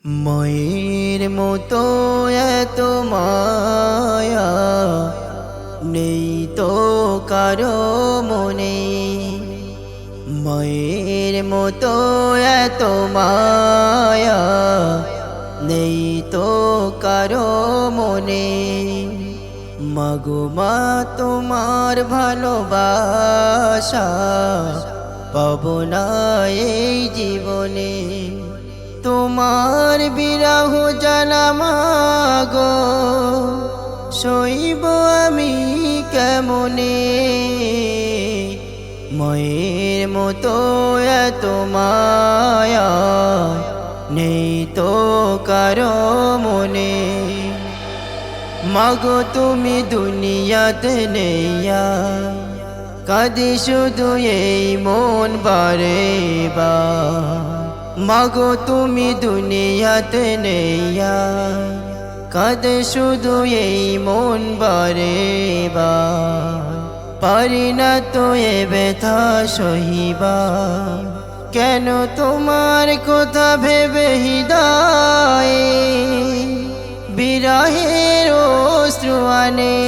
মায়ের মতো এত মায়া নেই তো কারো মনে। মায়ের মতো এত মায়া নেই তো কারো মনে। মাগো মা তোমার ভালোবাসা পাবো না এই জীবনে। তোমার বিরহ জ্বালা মাগো সইব আমি কেমনে। মায়ের মতো এত মায়া নেই তো কারো মনে। মাগো তুমি দুনিয়াতে নেইয়া কাঁদি শুধু এই মন বারে বার। মাগো তুমি দুনিয়াতে নেইয়া কাঁদে শুধু এই মন বারে বার। পারি না তো এ ব্যথা সহিবা, কেন তোমার কথা ভেবে হৃদয়ে বিরহের অশ্রু আনে।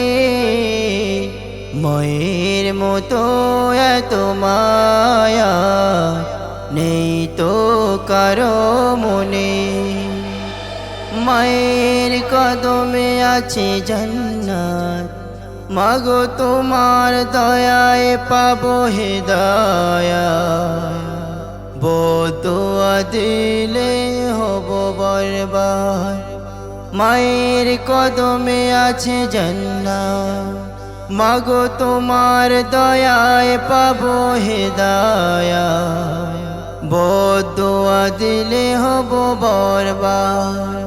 মায়ের মতো এত মায়া নেই তো কারো মনে। মায়ের কদমে আছে জান্নাত, মাগো তোমার দয়ায় পাবো হেদায়াত। বদুয়া দিলে হব বরবাদ, মায়ের কদমে আছে জান্নাত, মাগো তোমার দয়ায় পাবো হেদায়াত। বদুয়া দিলে হব বরবাদ।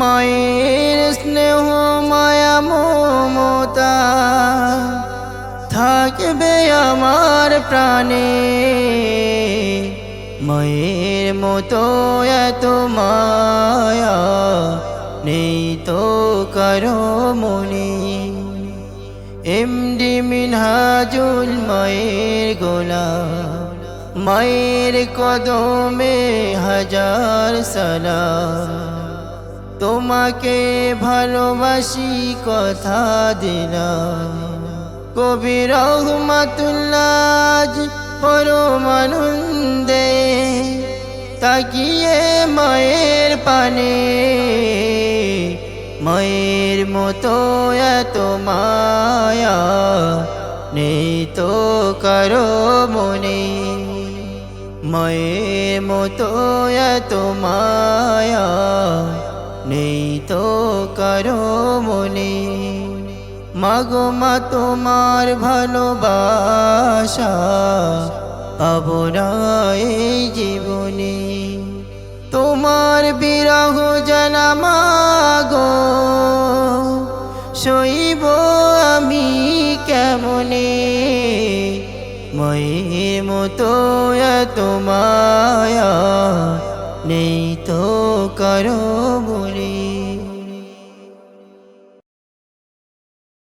মায়ের স্নেহ মায়া মমতা থাকবে আমার প্রাণে। মায়ের মতো এত মায়া নেই তো কারো মনে। এমডি মিনহাজুল মায়ের গোলাম, মায়ের কদমে হাজার সালাম। তোমাকে ভালোবাসি কথা দিলাম, কবি রহমাতুল্লাহ পরমানন্দে তাকিয়ে মায়ের পানে। মায়ের মতো এত মায়া নেই তো কারো মনে। মায়ের মতো এত মায়া নেই তো কারো মনে। মাগো মা তোমার ভালোবাসা পাবো না এই জীবনে। তোমার বিরহ জ্বালা মাগো সইব আমি কেমনে। মায়ের মতো এত মায়া নেই তো কারো